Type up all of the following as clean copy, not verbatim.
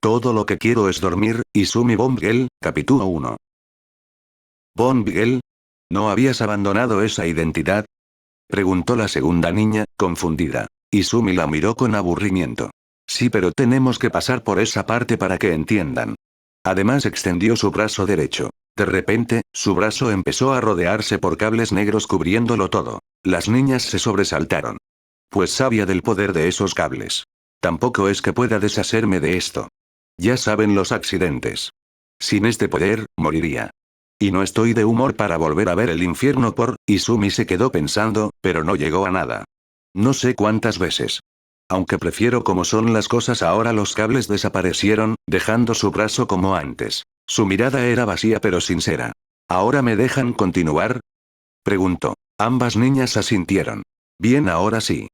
Todo lo que quiero es dormir. Izumi Bon Miguel, capítulo 1. Bon Miguel, ¿no habías abandonado esa identidad? Preguntó la segunda niña, confundida. Izumi la miró con aburrimiento. Sí, pero tenemos que pasar por esa parte para que entiendan. Además extendió su brazo derecho. De repente, su brazo empezó a rodearse por cables negros cubriéndolo todo. Las niñas se sobresaltaron. Pues sabía del poder de esos cables. Tampoco es que pueda deshacerme de esto. Ya saben los accidentes. Sin este poder, moriría. Y no estoy de humor para volver a ver el infierno Izumi se quedó pensando, pero no llegó a nada. No sé cuántas veces. Aunque prefiero como son las cosas ahora, los cables desaparecieron, dejando su brazo como antes. Su mirada era vacía pero sincera. ¿Ahora me dejan continuar? Preguntó. Ambas niñas asintieron. Bien, ahora sí.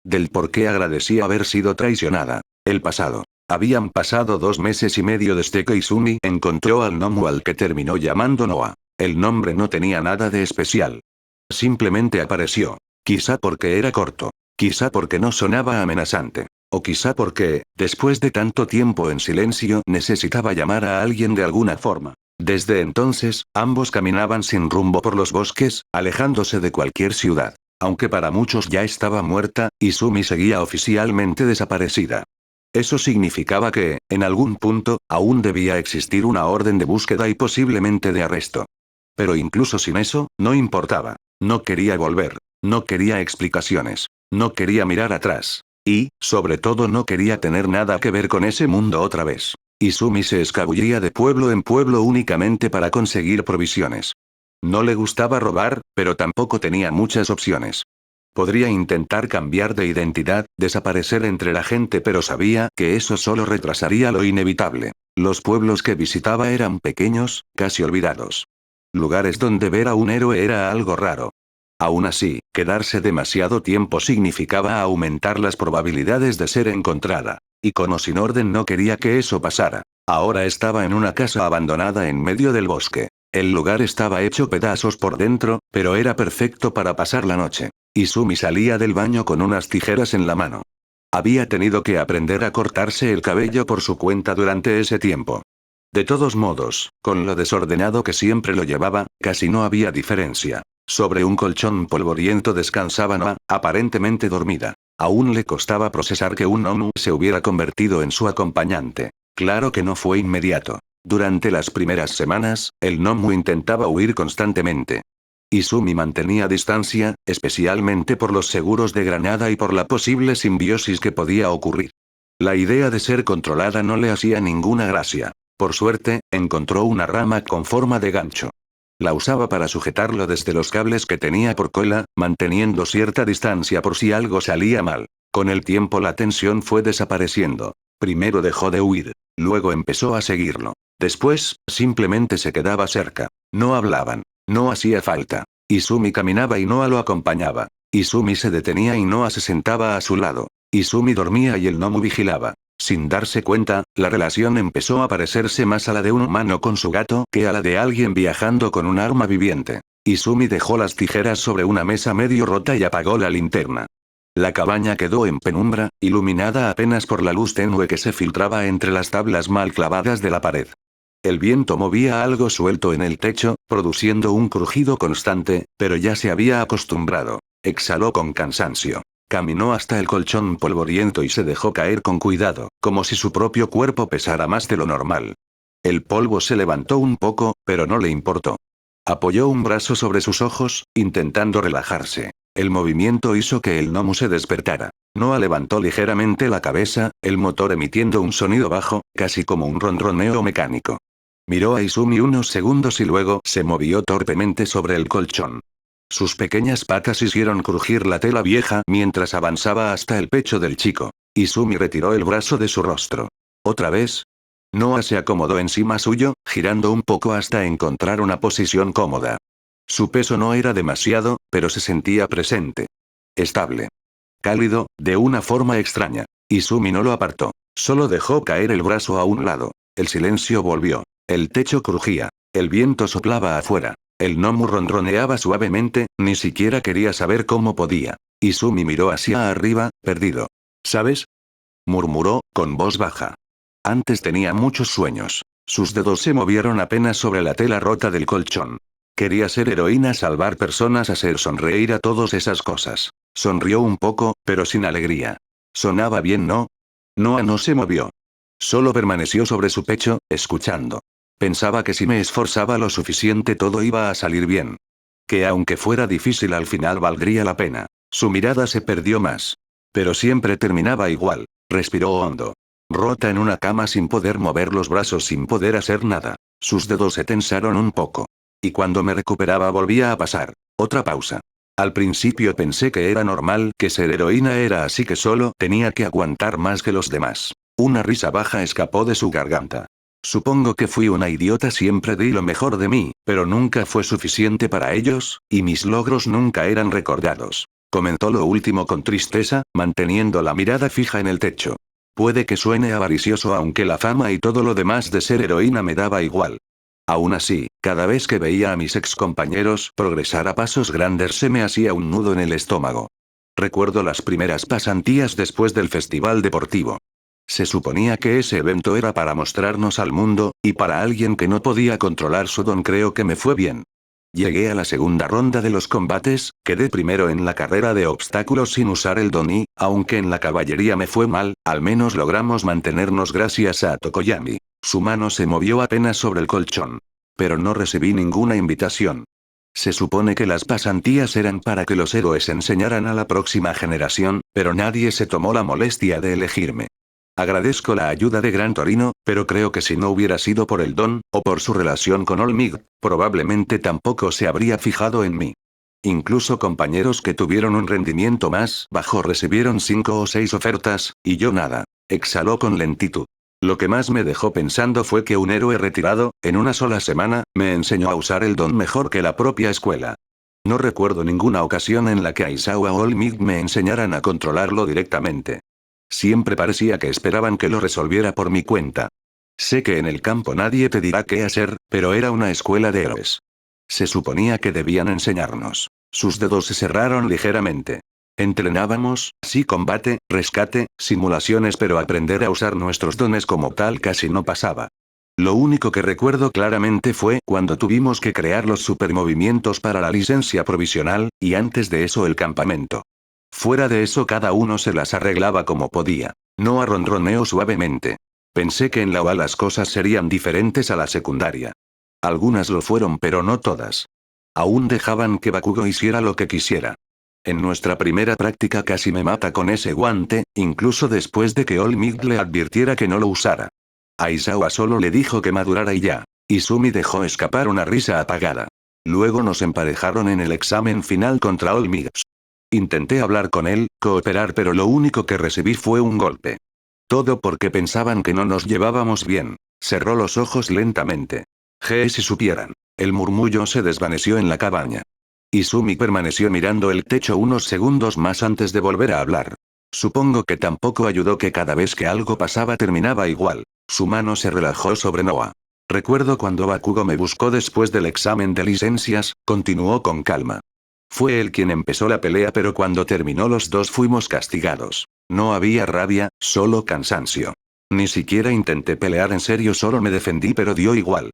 Del por qué agradecía haber sido traicionada. El pasado. Habían pasado 2 meses y medio desde que Izumi encontró al gnomo al que terminó llamando Noah. El nombre no tenía nada de especial. Simplemente apareció. Quizá porque era corto. Quizá porque no sonaba amenazante. O quizá porque, después de tanto tiempo en silencio, necesitaba llamar a alguien de alguna forma. Desde entonces, ambos caminaban sin rumbo por los bosques, alejándose de cualquier ciudad. Aunque para muchos ya estaba muerta, Izumi seguía oficialmente desaparecida. Eso significaba que, en algún punto, aún debía existir una orden de búsqueda y posiblemente de arresto. Pero incluso sin eso, no importaba. No quería volver. No quería explicaciones. No quería mirar atrás. Y, sobre todo, no quería tener nada que ver con ese mundo otra vez. Izumi se escabullía de pueblo en pueblo únicamente para conseguir provisiones. No le gustaba robar, pero tampoco tenía muchas opciones. Podría intentar cambiar de identidad, desaparecer entre la gente, pero sabía que eso solo retrasaría lo inevitable. Los pueblos que visitaba eran pequeños, casi olvidados. Lugares donde ver a un héroe era algo raro. Aún así, quedarse demasiado tiempo significaba aumentar las probabilidades de ser encontrada. Y con o sin orden no quería que eso pasara. Ahora estaba en una casa abandonada en medio del bosque. El lugar estaba hecho pedazos por dentro, pero era perfecto para pasar la noche. Izumi salía del baño con unas tijeras en la mano. Había tenido que aprender a cortarse el cabello por su cuenta durante ese tiempo. De todos modos, con lo desordenado que siempre lo llevaba, casi no había diferencia. Sobre un colchón polvoriento descansaba Noa, aparentemente dormida. Aún le costaba procesar que un gnomo se hubiera convertido en su acompañante. Claro que no fue inmediato. Durante las primeras semanas, el gnomo intentaba huir constantemente. Izumi mantenía distancia, especialmente por los seguros de Granada y por la posible simbiosis que podía ocurrir. La idea de ser controlada no le hacía ninguna gracia. Por suerte, encontró una rama con forma de gancho. La usaba para sujetarlo desde los cables que tenía por cola, manteniendo cierta distancia por si algo salía mal. Con el tiempo la tensión fue desapareciendo. Primero dejó de huir, luego empezó a seguirlo. Después, simplemente se quedaba cerca. No hablaban. No hacía falta. Izumi caminaba y Noa lo acompañaba. Izumi se detenía y Noa se sentaba a su lado. Izumi dormía y el gnomo vigilaba. Sin darse cuenta, la relación empezó a parecerse más a la de un humano con su gato que a la de alguien viajando con un arma viviente. Izumi dejó las tijeras sobre una mesa medio rota y apagó la linterna. La cabaña quedó en penumbra, iluminada apenas por la luz tenue que se filtraba entre las tablas mal clavadas de la pared. El viento movía algo suelto en el techo, produciendo un crujido constante, pero ya se había acostumbrado. Exhaló con cansancio. Caminó hasta el colchón polvoriento y se dejó caer con cuidado, como si su propio cuerpo pesara más de lo normal. El polvo se levantó un poco, pero no le importó. Apoyó un brazo sobre sus ojos, intentando relajarse. El movimiento hizo que el gnomo se despertara. Noa levantó ligeramente la cabeza, el motor emitiendo un sonido bajo, casi como un ronroneo mecánico. Miró a Izumi unos segundos y luego se movió torpemente sobre el colchón. Sus pequeñas patas hicieron crujir la tela vieja mientras avanzaba hasta el pecho del chico. Izumi retiró el brazo de su rostro. ¿Otra vez? Noa se acomodó encima suyo, girando un poco hasta encontrar una posición cómoda. Su peso no era demasiado, pero se sentía presente. Estable. Cálido, de una forma extraña. Izumi no lo apartó. Solo dejó caer el brazo a un lado. El silencio volvió. El techo crujía. El viento soplaba afuera. El gnomo ronroneaba suavemente, ni siquiera quería saber cómo podía. Izumi miró hacia arriba, perdido. ¿Sabes? Murmuró, con voz baja. Antes tenía muchos sueños. Sus dedos se movieron apenas sobre la tela rota del colchón. Quería ser heroína, salvar personas, hacer sonreír a todas esas cosas. Sonrió un poco, pero sin alegría. Sonaba bien, ¿no? Noah no se movió. Solo permaneció sobre su pecho, escuchando. Pensaba que si me esforzaba lo suficiente todo iba a salir bien. Que aunque fuera difícil al final valdría la pena. Su mirada se perdió más. Pero siempre terminaba igual. Respiró hondo. Rota en una cama sin poder mover los brazos, sin poder hacer nada. Sus dedos se tensaron un poco. Y cuando me recuperaba volvía a pasar. Otra pausa. Al principio pensé que era normal, que ser heroína era así, que solo tenía que aguantar más que los demás. Una risa baja escapó de su garganta. Supongo que fui una idiota, siempre di lo mejor de mí, pero nunca fue suficiente para ellos, y mis logros nunca eran recordados. Comentó lo último con tristeza, manteniendo la mirada fija en el techo. Puede que suene avaricioso, aunque la fama y todo lo demás de ser heroína me daba igual. Aún así, cada vez que veía a mis excompañeros progresar a pasos grandes se me hacía un nudo en el estómago. Recuerdo las primeras pasantías después del festival deportivo. Se suponía que ese evento era para mostrarnos al mundo, y para alguien que no podía controlar su don creo que me fue bien. Llegué a la segunda ronda de los combates, quedé primero en la carrera de obstáculos sin usar el don y, aunque en la caballería me fue mal, al menos logramos mantenernos gracias a Tokoyami. Su mano se movió apenas sobre el colchón. Pero no recibí ninguna invitación. Se supone que las pasantías eran para que los héroes enseñaran a la próxima generación, pero nadie se tomó la molestia de elegirme. Agradezco la ayuda de Gran Torino, pero creo que si no hubiera sido por el don, o por su relación con Olmig, probablemente tampoco se habría fijado en mí. Incluso compañeros que tuvieron un rendimiento más bajo recibieron 5 o 6 ofertas, y yo nada. Exhaló con lentitud. Lo que más me dejó pensando fue que un héroe retirado, en una sola semana, me enseñó a usar el don mejor que la propia escuela. No recuerdo ninguna ocasión en la que Aizawa o Olmig me enseñaran a controlarlo directamente. Siempre parecía que esperaban que lo resolviera por mi cuenta. Sé que en el campo nadie te dirá qué hacer, pero era una escuela de héroes. Se suponía que debían enseñarnos. Sus dedos se cerraron ligeramente. Entrenábamos, sí, combate, rescate, simulaciones, pero aprender a usar nuestros dones como tal casi no pasaba. Lo único que recuerdo claramente fue cuando tuvimos que crear los supermovimientos para la licencia provisional, y antes de eso el campamento. Fuera de eso cada uno se las arreglaba como podía. Noah ronroneó suavemente. Pensé que en la UA las cosas serían diferentes a la secundaria. Algunas lo fueron, pero no todas. Aún dejaban que Bakugo hiciera lo que quisiera. En nuestra primera práctica casi me mata con ese guante, incluso después de que Olmig le advirtiera que no lo usara. Aizawa solo le dijo que madurara y ya. Izumi dejó escapar una risa apagada. Luego nos emparejaron en el examen final contra Olmig. Intenté hablar con él, cooperar, pero lo único que recibí fue un golpe. Todo porque pensaban que no nos llevábamos bien. Cerró los ojos lentamente. Si supieran. El murmullo se desvaneció en la cabaña. Izumi permaneció mirando el techo unos segundos más antes de volver a hablar. Supongo que tampoco ayudó que cada vez que algo pasaba terminaba igual. Su mano se relajó sobre Noah. Recuerdo cuando Bakugo me buscó después del examen de licencias, continuó con calma. Fue él quien empezó la pelea, pero cuando terminó los dos fuimos castigados. No había rabia, solo cansancio. Ni siquiera intenté pelear en serio, solo me defendí, pero dio igual.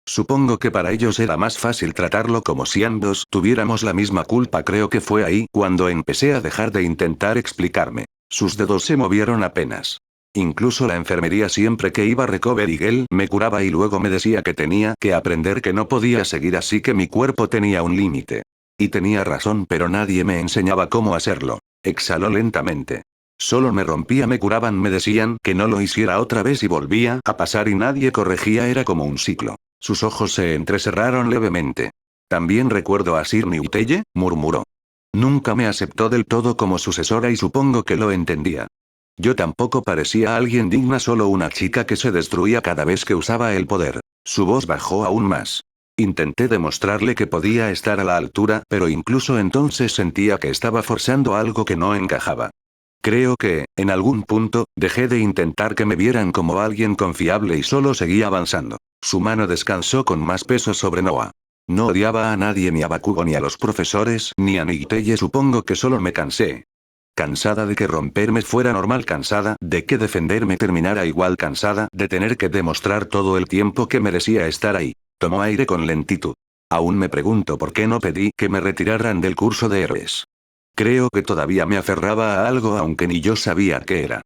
Supongo que para ellos era más fácil tratarlo como si ambos tuviéramos la misma culpa. Creo que fue ahí cuando empecé a dejar de intentar explicarme. Sus dedos se movieron apenas. Incluso la enfermería, siempre que iba a Recovery Girl, me curaba y luego me decía que tenía que aprender, que no podía seguir así, que mi cuerpo tenía un límite. Y tenía razón, pero nadie me enseñaba cómo hacerlo. Exhaló lentamente. Solo me rompía, me curaban, me decían que no lo hiciera otra vez y volvía a pasar y nadie corregía, era como un ciclo. Sus ojos se entrecerraron levemente. También recuerdo a Sir Niuteye, murmuró. Nunca me aceptó del todo como sucesora y supongo que lo entendía. Yo tampoco parecía alguien digna, solo una chica que se destruía cada vez que usaba el poder. Su voz bajó aún más. Intenté demostrarle que podía estar a la altura, pero incluso entonces sentía que estaba forzando algo que no encajaba. Creo que, en algún punto, dejé de intentar que me vieran como alguien confiable y solo seguí avanzando. Su mano descansó con más peso sobre Noah. No odiaba a nadie, ni a Bakugo, ni a los profesores, ni a Niuteye, supongo que solo me cansé. Cansada de que romperme fuera normal, cansada de que defenderme terminara igual, cansada de tener que demostrar todo el tiempo que merecía estar ahí. Tomó aire con lentitud. Aún me pregunto por qué no pedí que me retiraran del curso de héroes. Creo que todavía me aferraba a algo aunque ni yo sabía qué era.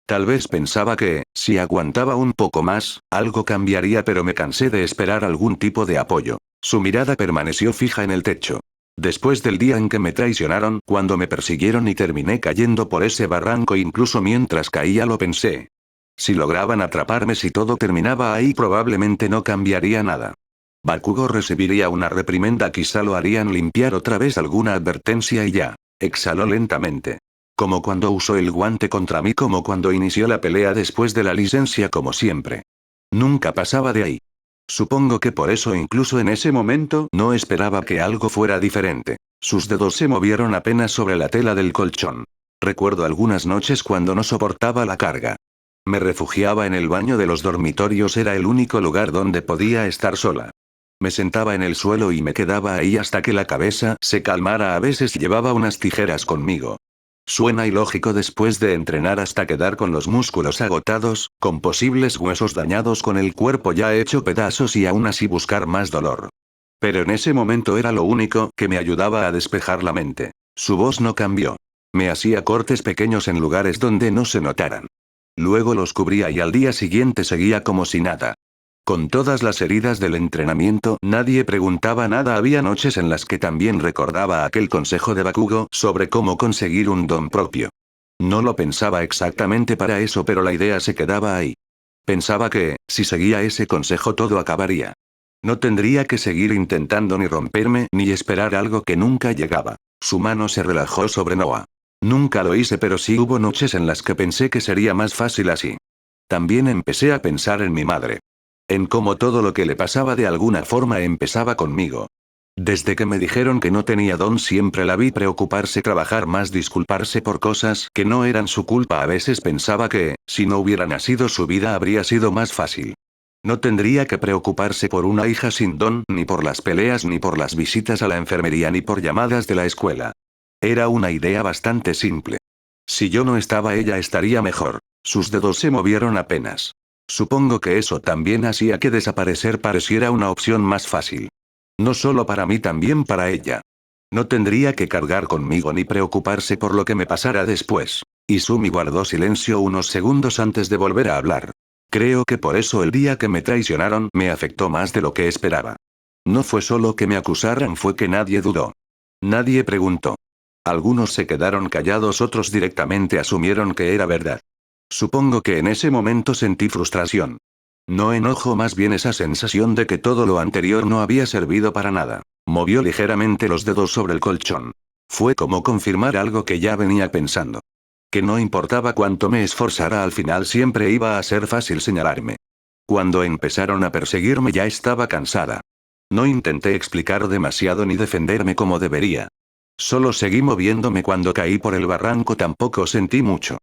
Tal vez pensaba que, si aguantaba un poco más, algo cambiaría, pero me cansé de esperar algún tipo de apoyo. Su mirada permaneció fija en el techo. Después del día en que me traicionaron, cuando me persiguieron y terminé cayendo por ese barranco, incluso mientras caía lo pensé. Si lograban atraparme, si todo terminaba ahí, probablemente no cambiaría nada. Bakugo recibiría una reprimenda, quizá lo harían limpiar otra vez alguna advertencia y ya. Exhaló lentamente. Como cuando usó el guante contra mí, como cuando inició la pelea después de la licencia, como siempre. Nunca pasaba de ahí. Supongo que por eso incluso en ese momento no esperaba que algo fuera diferente. Sus dedos se movieron apenas sobre la tela del colchón. Recuerdo algunas noches cuando no soportaba la carga. Me refugiaba en el baño de los dormitorios, era el único lugar donde podía estar sola. Me sentaba en el suelo y me quedaba ahí hasta que la cabeza se calmara. A veces llevaba unas tijeras conmigo. Suena ilógico después de entrenar hasta quedar con los músculos agotados, con posibles huesos dañados, con el cuerpo ya hecho pedazos y aún así buscar más dolor. Pero en ese momento era lo único que me ayudaba a despejar la mente. Su voz no cambió. Me hacía cortes pequeños en lugares donde no se notaran. Luego los cubría y al día siguiente seguía como si nada. Con todas las heridas del entrenamiento, nadie preguntaba nada. Había noches en las que también recordaba aquel consejo de Bakugo sobre cómo conseguir un don propio. No lo pensaba exactamente para eso, pero la idea se quedaba ahí. Pensaba que, si seguía ese consejo, todo acabaría. No tendría que seguir intentando ni romperme, ni esperar algo que nunca llegaba. Su mano se relajó sobre Noah. Nunca lo hice, pero sí hubo noches en las que pensé que sería más fácil así. También empecé a pensar en mi madre. En cómo todo lo que le pasaba de alguna forma empezaba conmigo. Desde que me dijeron que no tenía don, siempre la vi preocuparse, trabajar más, disculparse por cosas que no eran su culpa. A veces pensaba que, si no hubiera nacido, su vida habría sido más fácil. No tendría que preocuparse por una hija sin don, ni por las peleas, ni por las visitas a la enfermería, ni por llamadas de la escuela. Era una idea bastante simple. Si yo no estaba, ella estaría mejor. Sus dedos se movieron apenas. Supongo que eso también hacía que desaparecer pareciera una opción más fácil. No solo para mí, también para ella. No tendría que cargar conmigo ni preocuparse por lo que me pasara después. Izumi guardó silencio unos segundos antes de volver a hablar. Creo que por eso el día que me traicionaron me afectó más de lo que esperaba. No fue solo que me acusaran, fue que nadie dudó. Nadie preguntó. Algunos se quedaron callados, otros directamente asumieron que era verdad. Supongo que en ese momento sentí frustración. No enojo, más bien esa sensación de que todo lo anterior no había servido para nada. Movió ligeramente los dedos sobre el colchón. Fue como confirmar algo que ya venía pensando. Que no importaba cuánto me esforzara, al final siempre iba a ser fácil señalarme. Cuando empezaron a perseguirme ya estaba cansada. No intenté explicar demasiado ni defenderme como debería. Solo seguí moviéndome. Cuando caí por el barranco tampoco sentí mucho.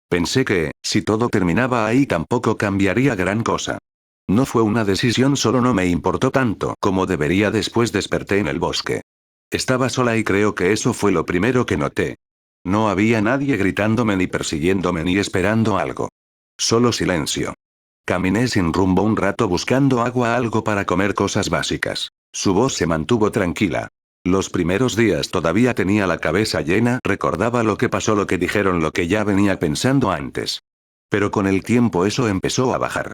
Pensé que, si todo terminaba ahí, tampoco cambiaría gran cosa. No fue una decisión, solo no me importó tanto como debería. Después desperté en el bosque. Estaba sola y creo que eso fue lo primero que noté. No había nadie gritándome, ni persiguiéndome, ni esperando algo. Solo silencio. Caminé sin rumbo un rato buscando agua, algo para comer, cosas básicas. Su voz se mantuvo tranquila. Los primeros días todavía tenía la cabeza llena, recordaba lo que pasó, lo que dijeron, lo que ya venía pensando antes. Pero con el tiempo eso empezó a bajar.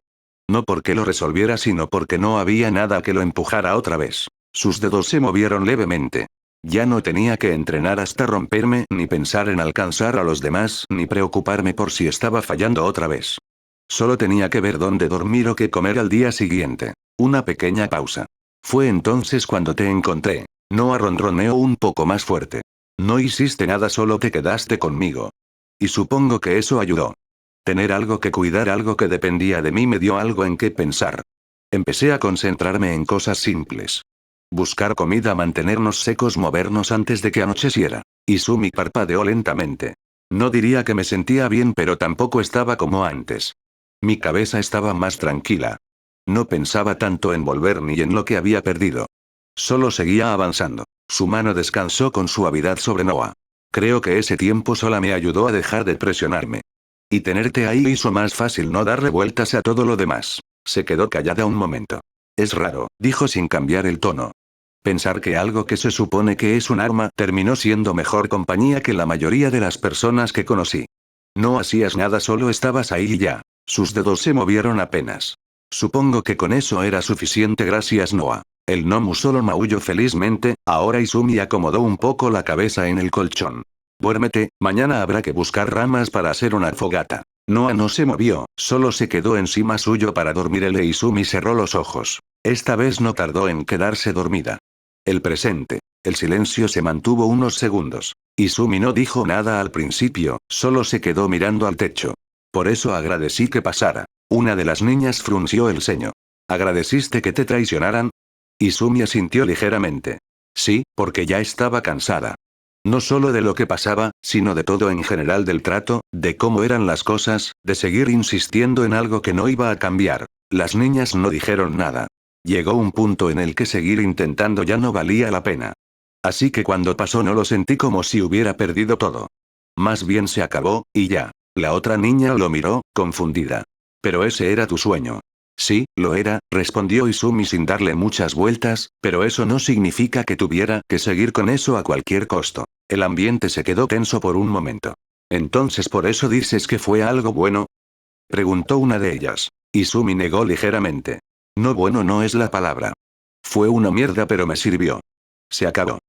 No porque lo resolviera, sino porque no había nada que lo empujara otra vez. Sus dedos se movieron levemente. Ya no tenía que entrenar hasta romperme, ni pensar en alcanzar a los demás, ni preocuparme por si estaba fallando otra vez. Solo tenía que ver dónde dormir o qué comer al día siguiente. Una pequeña pausa. Fue entonces cuando te encontré. Noah ronroneó un poco más fuerte. No hiciste nada, solo te quedaste conmigo. Y supongo que eso ayudó. Tener algo que cuidar, algo que dependía de mí, me dio algo en qué pensar. Empecé a concentrarme en cosas simples. Buscar comida, mantenernos secos, movernos antes de que anocheciera. Izumi parpadeó lentamente. No diría que me sentía bien, pero tampoco estaba como antes. Mi cabeza estaba más tranquila. No pensaba tanto en volver ni en lo que había perdido. Solo seguía avanzando. Su mano descansó con suavidad sobre Noah. Creo que ese tiempo sola me ayudó a dejar de presionarme. Y tenerte ahí hizo más fácil no darle vueltas a todo lo demás. Se quedó callada un momento. Es raro, dijo sin cambiar el tono. Pensar que algo que se supone que es un arma terminó siendo mejor compañía que la mayoría de las personas que conocí. No hacías nada, solo estabas ahí y ya. Sus dedos se movieron apenas. Supongo que con eso era suficiente, gracias Noah. El gnomo solo maulló felizmente. Ahora Izumi acomodó un poco la cabeza en el colchón. Duérmete, mañana habrá que buscar ramas para hacer una fogata. Noah no se movió, solo se quedó encima suyo para dormir. Izumi cerró los ojos. Esta vez no tardó en quedarse dormida. El presente. El silencio se mantuvo unos segundos. Izumi no dijo nada al principio, solo se quedó mirando al techo. Por eso agradecí que pasara. Una de las niñas frunció el ceño. ¿Agradeciste que te traicionaran? Izumi asintió ligeramente. Sí, porque ya estaba cansada. No solo de lo que pasaba, sino de todo en general, del trato, de cómo eran las cosas, de seguir insistiendo en algo que no iba a cambiar. Las niñas no dijeron nada. Llegó un punto en el que seguir intentando ya no valía la pena. Así que cuando pasó no lo sentí como si hubiera perdido todo. Más bien se acabó, y ya. La otra niña lo miró, confundida. Pero ese era tu sueño. Sí, lo era, respondió Izumi sin darle muchas vueltas, pero eso no significa que tuviera que seguir con eso a cualquier costo. El ambiente se quedó tenso por un momento. ¿Entonces por eso dices que fue algo bueno? Preguntó una de ellas. Izumi negó ligeramente. No, bueno no es la palabra. Fue una mierda, pero me sirvió. Se acabó.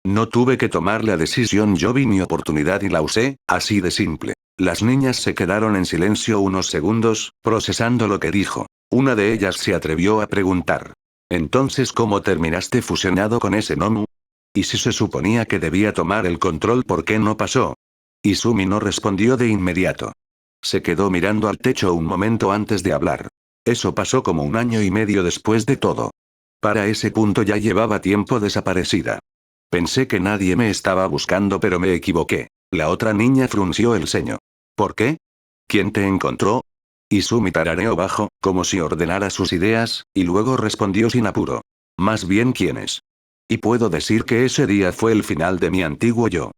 No tuve que tomar la decisión, yo vi mi oportunidad y la usé, así de simple. Las niñas se quedaron en silencio unos segundos, procesando lo que dijo. Una de ellas se atrevió a preguntar. Entonces, ¿cómo terminaste fusionado con ese gnomo? ¿Y si se suponía que debía tomar el control, por qué no pasó? Izumi no respondió de inmediato. Se quedó mirando al techo un momento antes de hablar. Eso pasó como 1 año y medio después de todo. Para ese punto ya llevaba tiempo desaparecida. Pensé que nadie me estaba buscando, pero me equivoqué. La otra niña frunció el ceño. ¿Por qué? ¿Quién te encontró? Izumi tarareó bajo, como si ordenara sus ideas, y luego respondió sin apuro. Más bien, ¿quiénes? Y puedo decir que ese día fue el final de mi antiguo yo.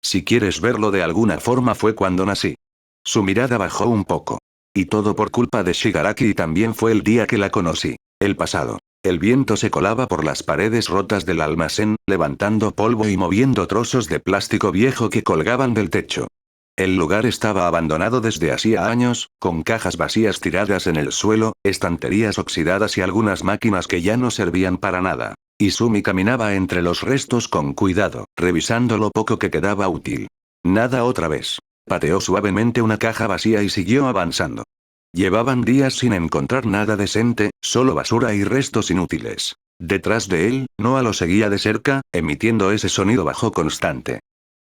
Si quieres verlo de alguna forma, fue cuando nací. Su mirada bajó un poco. Y todo por culpa de Shigaraki, y también fue el día que la conocí. El pasado. El viento se colaba por las paredes rotas del almacén, levantando polvo y moviendo trozos de plástico viejo que colgaban del techo. El lugar estaba abandonado desde hacía años, con cajas vacías tiradas en el suelo, estanterías oxidadas y algunas máquinas que ya no servían para nada. Izumi caminaba entre los restos con cuidado, revisando lo poco que quedaba útil. Nada otra vez. Pateó suavemente una caja vacía y siguió avanzando. Llevaban días sin encontrar nada decente, solo basura y restos inútiles. Detrás de él, Noah lo seguía de cerca, emitiendo ese sonido bajo constante.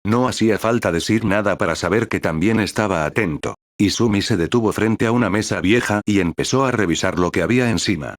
No hacía falta decir nada para saber que también estaba atento. Izumi se detuvo frente a una mesa vieja y empezó a revisar lo que había encima.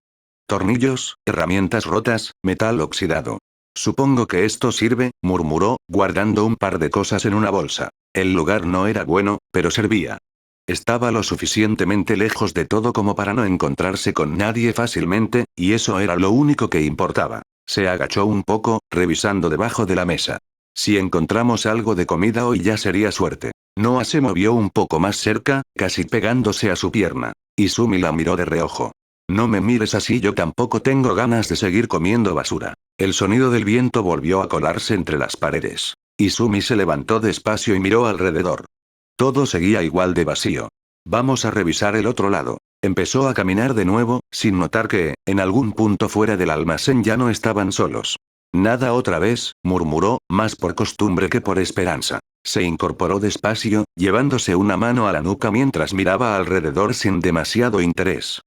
Tornillos, herramientas rotas, metal oxidado. Supongo que esto sirve, murmuró, guardando un par de cosas en una bolsa. El lugar no era bueno, pero servía. Estaba lo suficientemente lejos de todo como para no encontrarse con nadie fácilmente, y eso era lo único que importaba. Se agachó un poco, revisando debajo de la mesa. Si encontramos algo de comida hoy ya sería suerte. Noah se movió un poco más cerca, casi pegándose a su pierna. Izumi la miró de reojo. No me mires así, yo tampoco tengo ganas de seguir comiendo basura. El sonido del viento volvió a colarse entre las paredes. Izumi se levantó despacio y miró alrededor. Todo seguía igual de vacío. Vamos a revisar el otro lado. Empezó a caminar de nuevo, sin notar que, en algún punto fuera del almacén ya no estaban solos. Nada otra vez, murmuró, más por costumbre que por esperanza. Se incorporó despacio, llevándose una mano a la nuca mientras miraba alrededor sin demasiado interés.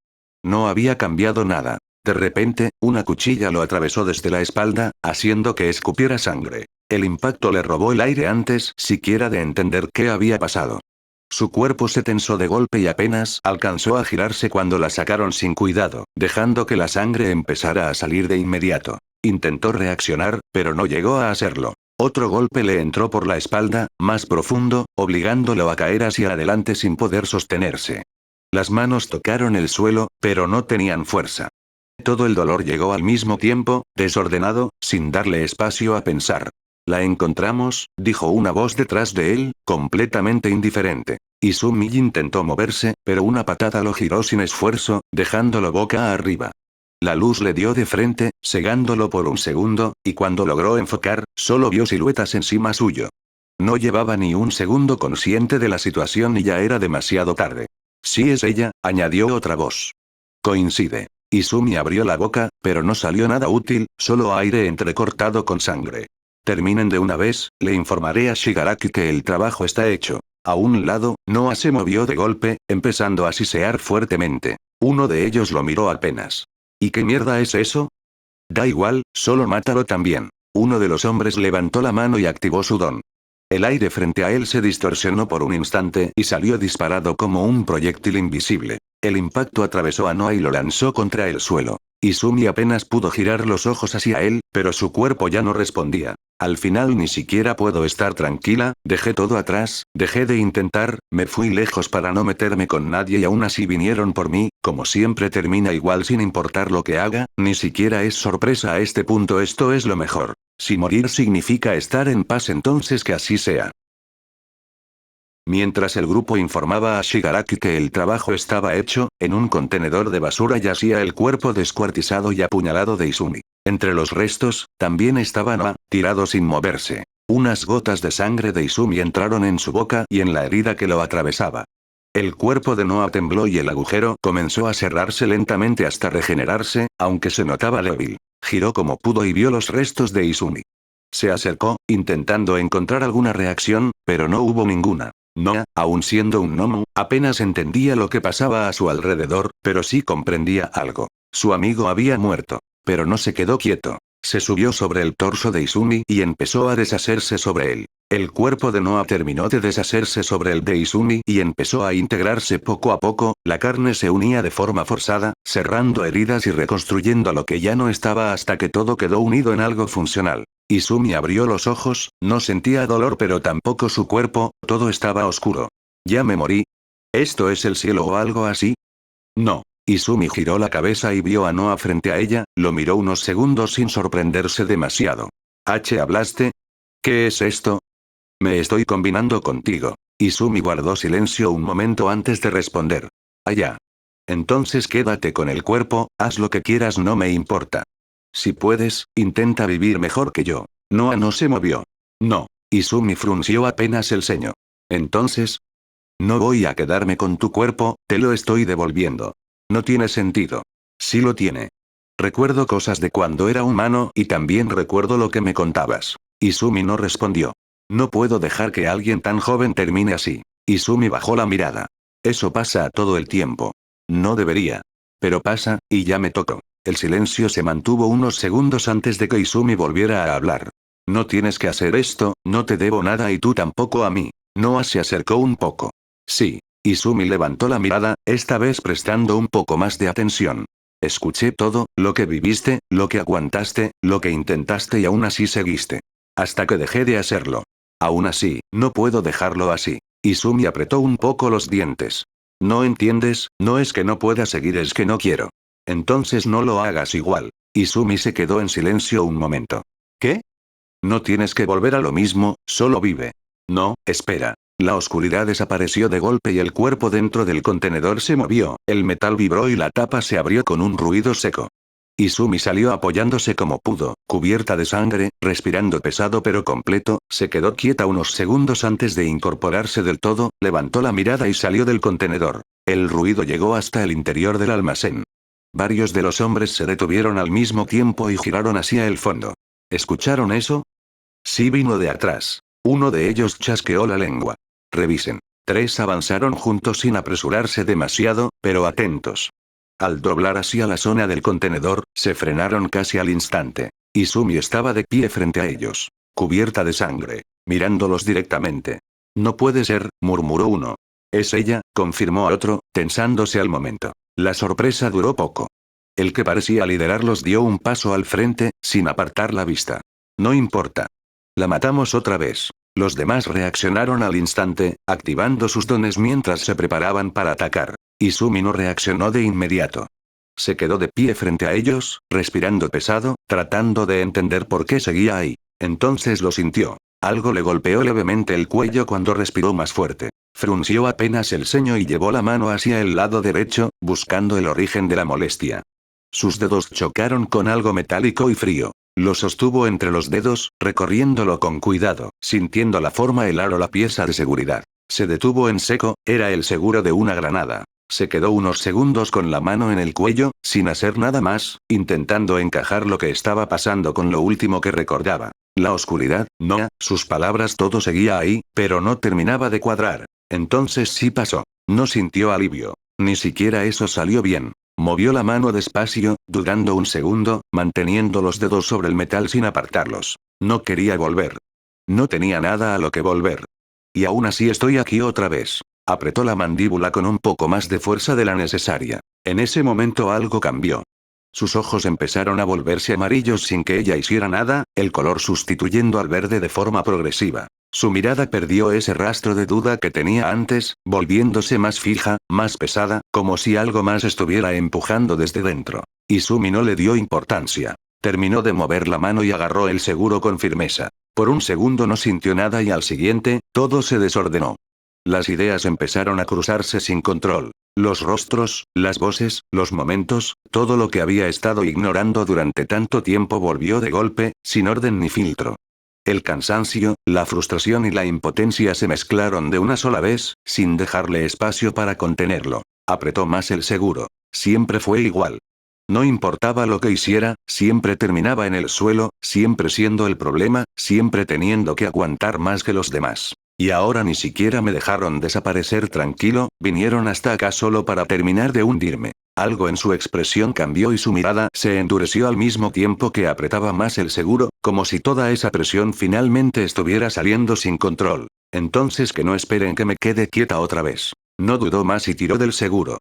No había cambiado nada. De repente, una cuchilla lo atravesó desde la espalda, haciendo que escupiera sangre. El impacto le robó el aire antes siquiera de entender qué había pasado. Su cuerpo se tensó de golpe y apenas alcanzó a girarse cuando la sacaron sin cuidado, dejando que la sangre empezara a salir de inmediato. Intentó reaccionar, pero no llegó a hacerlo. Otro golpe le entró por la espalda, más profundo, obligándolo a caer hacia adelante sin poder sostenerse. Las manos tocaron el suelo, pero no tenían fuerza. Todo el dolor llegó al mismo tiempo, desordenado, sin darle espacio a pensar. La encontramos, dijo una voz detrás de él, completamente indiferente. Izumi intentó moverse, pero una patada lo giró sin esfuerzo, dejándolo boca arriba. La luz le dio de frente, cegándolo por un segundo, y cuando logró enfocar, solo vio siluetas encima suyo. No llevaba ni un segundo consciente de la situación y ya era demasiado tarde. Sí es ella, añadió otra voz. Coincide. Izumi abrió la boca, pero no salió nada útil, solo aire entrecortado con sangre. Terminen de una vez, le informaré a Shigaraki que el trabajo está hecho. A un lado, Noah se movió de golpe, empezando a sisear fuertemente. Uno de ellos lo miró apenas. ¿Y qué mierda es eso? Da igual, solo mátalo también. Uno de los hombres levantó la mano y activó su don. El aire frente a él se distorsionó por un instante y salió disparado como un proyectil invisible. El impacto atravesó a Noah y lo lanzó contra el suelo. Izumi apenas pudo girar los ojos hacia él, pero su cuerpo ya no respondía. Al final ni siquiera puedo estar tranquila, dejé todo atrás, dejé de intentar, me fui lejos para no meterme con nadie y aún así vinieron por mí, como siempre termina igual sin importar lo que haga, ni siquiera es sorpresa a este punto, esto es lo mejor. Si morir significa estar en paz, entonces que así sea. Mientras el grupo informaba a Shigaraki que el trabajo estaba hecho, en un contenedor de basura yacía el cuerpo descuartizado y apuñalado de Izumi. Entre los restos, también estaba Noah, tirado sin moverse. Unas gotas de sangre de Izumi entraron en su boca y en la herida que lo atravesaba. El cuerpo de Noah tembló y el agujero comenzó a cerrarse lentamente hasta regenerarse, aunque se notaba débil. Giró como pudo y vio los restos de Izumi. Se acercó, intentando encontrar alguna reacción, pero no hubo ninguna. Noah, aun siendo un gnomo, apenas entendía lo que pasaba a su alrededor, pero sí comprendía algo. Su amigo había muerto. Pero no se quedó quieto. Se subió sobre el torso de Izumi y empezó a deshacerse sobre él. El cuerpo de Noah terminó de deshacerse sobre el de Izumi y empezó a integrarse poco a poco, la carne se unía de forma forzada, cerrando heridas y reconstruyendo lo que ya no estaba hasta que todo quedó unido en algo funcional. Izumi abrió los ojos, no sentía dolor pero tampoco su cuerpo, todo estaba oscuro. ¿Ya me morí? ¿Esto es el cielo o algo así? No. Izumi giró la cabeza y vio a Noah frente a ella, lo miró unos segundos sin sorprenderse demasiado. ¿Hablaste? ¿Qué es esto? Me estoy combinando contigo. Izumi guardó silencio un momento antes de responder. Allá. Entonces quédate con el cuerpo, haz lo que quieras, no me importa. Si puedes, intenta vivir mejor que yo. Noah no se movió. No. Izumi frunció apenas el ceño. Entonces, no voy a quedarme con tu cuerpo, te lo estoy devolviendo. No tiene sentido. Sí lo tiene. Recuerdo cosas de cuando era humano y también recuerdo lo que me contabas. Izumi no respondió. No puedo dejar que alguien tan joven termine así. Izumi bajó la mirada. Eso pasa todo el tiempo. No debería. Pero pasa, y ya me tocó. El silencio se mantuvo unos segundos antes de que Izumi volviera a hablar. No tienes que hacer esto, no te debo nada y tú tampoco a mí. Noah se acercó un poco. Sí. Izumi levantó la mirada, esta vez prestando un poco más de atención. Escuché todo, lo que viviste, lo que aguantaste, lo que intentaste y aún así seguiste. Hasta que dejé de hacerlo. Aún así, no puedo dejarlo así. Izumi apretó un poco los dientes. ¿No entiendes? No es que no pueda seguir, es que no quiero. Entonces no lo hagas igual. Izumi se quedó en silencio un momento. ¿Qué? No tienes que volver a lo mismo, solo vive. No, espera. La oscuridad desapareció de golpe y el cuerpo dentro del contenedor se movió, el metal vibró y la tapa se abrió con un ruido seco. Izumi salió apoyándose como pudo, cubierta de sangre, respirando pesado pero completo, se quedó quieta unos segundos antes de incorporarse del todo, levantó la mirada y salió del contenedor. El ruido llegó hasta el interior del almacén. Varios de los hombres se detuvieron al mismo tiempo y giraron hacia el fondo. ¿Escucharon eso? Sí, vino de atrás. Uno de ellos chasqueó la lengua. Revisen. 3 avanzaron juntos sin apresurarse demasiado, pero atentos. Al doblar hacia la zona del contenedor, se frenaron casi al instante. Izumi estaba de pie frente a ellos, cubierta de sangre, mirándolos directamente. No puede ser, murmuró uno. Es ella, confirmó a otro, tensándose al momento. La sorpresa duró poco. El que parecía liderarlos dio un paso al frente, sin apartar la vista. No importa. La matamos otra vez. Los demás reaccionaron al instante, activando sus dones mientras se preparaban para atacar. Izumi no reaccionó de inmediato. Se quedó de pie frente a ellos, respirando pesado, tratando de entender por qué seguía ahí. Entonces lo sintió. Algo le golpeó levemente el cuello cuando respiró más fuerte. Frunció apenas el ceño y llevó la mano hacia el lado derecho, buscando el origen de la molestia. Sus dedos chocaron con algo metálico y frío. Lo sostuvo entre los dedos, recorriéndolo con cuidado, sintiendo la forma helar o la pieza de seguridad. Se detuvo en seco, era el seguro de una granada. Se quedó unos segundos con la mano en el cuello, sin hacer nada más, intentando encajar lo que estaba pasando con lo último que recordaba. La oscuridad, no, sus palabras, todo seguía ahí, pero no terminaba de cuadrar. Entonces sí pasó. No sintió alivio. Ni siquiera eso salió bien. Movió la mano despacio, dudando un segundo, manteniendo los dedos sobre el metal sin apartarlos. No quería volver. No tenía nada a lo que volver. Y aún así estoy aquí otra vez. Apretó la mandíbula con un poco más de fuerza de la necesaria. En ese momento algo cambió. Sus ojos empezaron a volverse amarillos sin que ella hiciera nada, el color sustituyendo al verde de forma progresiva. Su mirada perdió ese rastro de duda que tenía antes, volviéndose más fija, más pesada, como si algo más estuviera empujando desde dentro. Izumi no le dio importancia. Terminó de mover la mano y agarró el seguro con firmeza. Por un segundo no sintió nada y al siguiente, todo se desordenó. Las ideas empezaron a cruzarse sin control. Los rostros, las voces, los momentos, todo lo que había estado ignorando durante tanto tiempo volvió de golpe, sin orden ni filtro. El cansancio, la frustración y la impotencia se mezclaron de una sola vez, sin dejarle espacio para contenerlo. Apretó más el seguro. Siempre fue igual. No importaba lo que hiciera, siempre terminaba en el suelo, siempre siendo el problema, siempre teniendo que aguantar más que los demás. Y ahora ni siquiera me dejaron desaparecer tranquilo, vinieron hasta acá solo para terminar de hundirme. Algo en su expresión cambió y su mirada se endureció al mismo tiempo que apretaba más el seguro, como si toda esa presión finalmente estuviera saliendo sin control. Entonces que no esperen que me quede quieta otra vez. No dudó más y tiró del seguro.